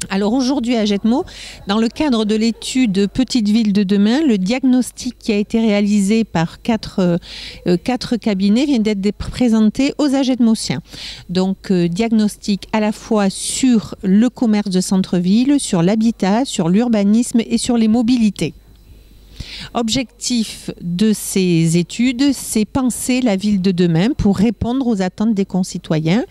Alors aujourd'hui à Jetmo, dans le cadre de l'étude Petite Ville de demain, le diagnostic qui a été réalisé par quatre cabinets vient d'être présenté aux Ajetmosiens. Donc diagnostic à la fois sur le commerce de centre-ville, sur l'habitat, sur l'urbanisme et sur les mobilités. Objectif de ces études, c'est penser la ville de demain pour répondre aux attentes des concitoyens,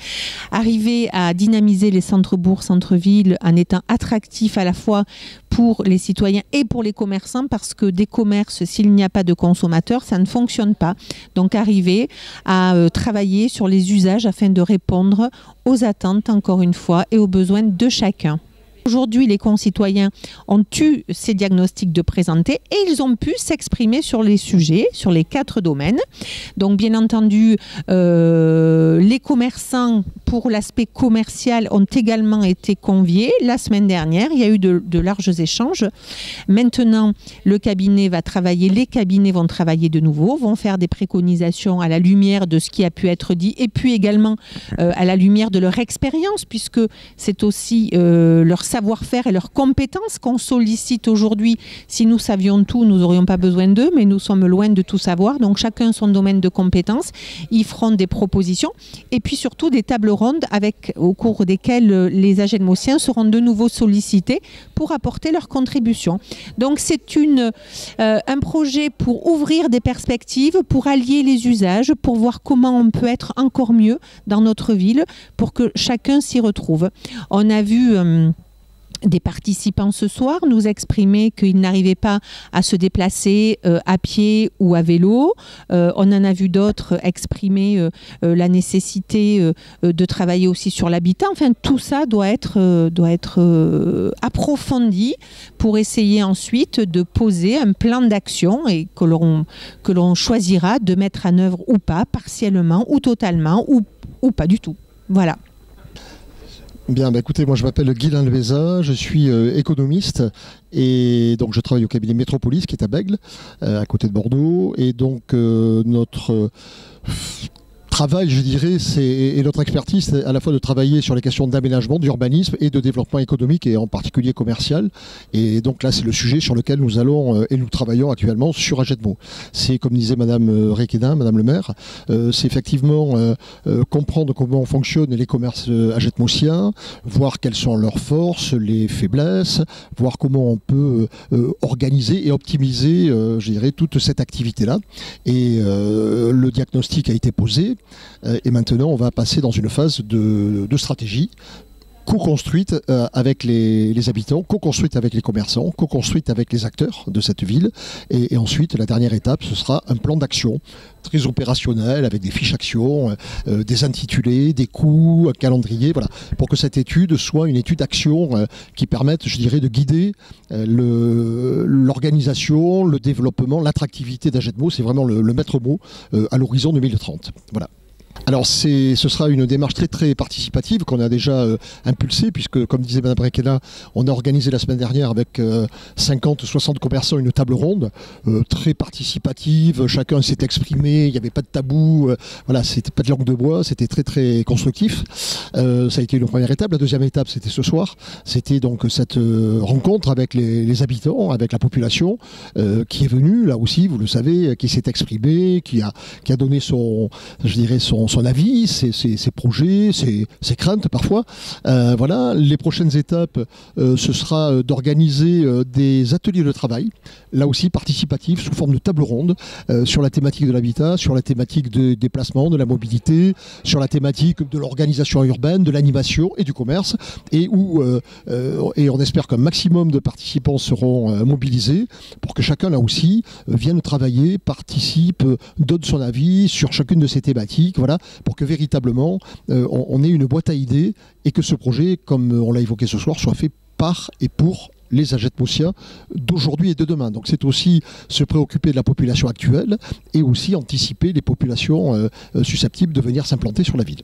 arriver à dynamiser les centres-bourgs, centres-villes en étant attractifs à la fois pour les citoyens et pour les commerçants, parce que des commerces, s'il n'y a pas de consommateurs, ça ne fonctionne pas. Donc arriver à travailler sur les usages afin de répondre aux attentes, encore une fois, et aux besoins de chacun. Aujourd'hui, les concitoyens ont eu ces diagnostics de présenter et ils ont pu s'exprimer sur les sujets, sur les 4 domaines. Donc, bien entendu, les commerçants, pour l'aspect commercial, ont également été conviés. La semaine dernière, il y a eu de larges échanges. Maintenant, le cabinet va travailler, les cabinets vont travailler de nouveau, vont faire des préconisations à la lumière de ce qui a pu être dit et puis également à la lumière de leur expérience, puisque c'est aussi leur savoir-faire et leurs compétences qu'on sollicite aujourd'hui. Si nous savions tout, nous n'aurions pas besoin d'eux, mais nous sommes loin de tout savoir. Donc chacun son domaine de compétences. Ils feront des propositions et puis surtout des tables rondes au cours desquelles les Ajetmosiens seront de nouveau sollicités pour apporter leur contribution. Donc c'est un projet pour ouvrir des perspectives, pour allier les usages, pour voir comment on peut être encore mieux dans notre ville pour que chacun s'y retrouve. On a vu des participants ce soir nous exprimer qu'ils n'arrivaient pas à se déplacer à pied ou à vélo. On en a vu d'autres exprimer la nécessité de travailler aussi sur l'habitat. Enfin, tout ça doit être approfondi pour essayer ensuite de poser un plan d'action et que l'on choisira de mettre en œuvre ou pas, partiellement ou totalement ou pas du tout. Voilà. Bien, écoutez, moi je m'appelle Guylain Lebeza, je suis économiste et donc je travaille au cabinet Métropolis qui est à Bègles, à côté de Bordeaux. Et donc notre travail, je dirais, et notre expertise, c'est à la fois de travailler sur les questions d'aménagement, d'urbanisme et de développement économique et en particulier commercial. Et donc là, c'est le sujet sur lequel nous allons et nous travaillons actuellement sur Ajetmo. C'est, comme disait Madame Requedin, Madame le maire, c'est effectivement comprendre comment fonctionnent les commerces ajetmosiens, voir quelles sont leurs forces, les faiblesses, voir comment on peut organiser et optimiser, je dirais, toute cette activité-là. Et le diagnostic a été posé. Et maintenant, on va passer dans une phase de stratégie co-construite avec les habitants, co-construite avec les commerçants, co-construite avec les acteurs de cette ville. Et ensuite, la dernière étape, ce sera un plan d'action très opérationnel avec des fiches actions, des intitulés, des coûts, un calendrier, voilà, pour que cette étude soit une étude action qui permette, je dirais, de guider l'organisation, le développement, l'attractivité d'Ajetmo. C'est vraiment le maître mot à l'horizon 2030. Voilà. Alors ce sera une démarche très très participative qu'on a déjà impulsée, puisque comme disait Mme Requedin, on a organisé la semaine dernière avec 50-60 commerçants une table ronde très participative, chacun s'est exprimé, il n'y avait pas de tabou, voilà, c'était pas de langue de bois, c'était très très constructif. Ça a été une première étape. La deuxième étape, c'était ce soir, c'était donc cette rencontre avec les habitants, avec la population qui est venue, là aussi, vous le savez, qui s'est exprimé, qui a donné son avis, ses projets, ses craintes parfois. Voilà, les prochaines étapes, ce sera d'organiser des ateliers de travail, là aussi participatifs, sous forme de table ronde, sur la thématique de l'habitat, sur la thématique des déplacements, de la mobilité, sur la thématique de l'organisation urbaine, de l'animation et du commerce, et on espère qu'un maximum de participants seront mobilisés pour que chacun là aussi vienne travailler, participe, donne son avis sur chacune de ces thématiques, voilà, pour que véritablement on ait une boîte à idées et que ce projet, comme on l'a évoqué ce soir, soit fait par et pour les Ajetmosiens d'aujourd'hui et de demain. Donc c'est aussi se préoccuper de la population actuelle et aussi anticiper les populations susceptibles de venir s'implanter sur la ville.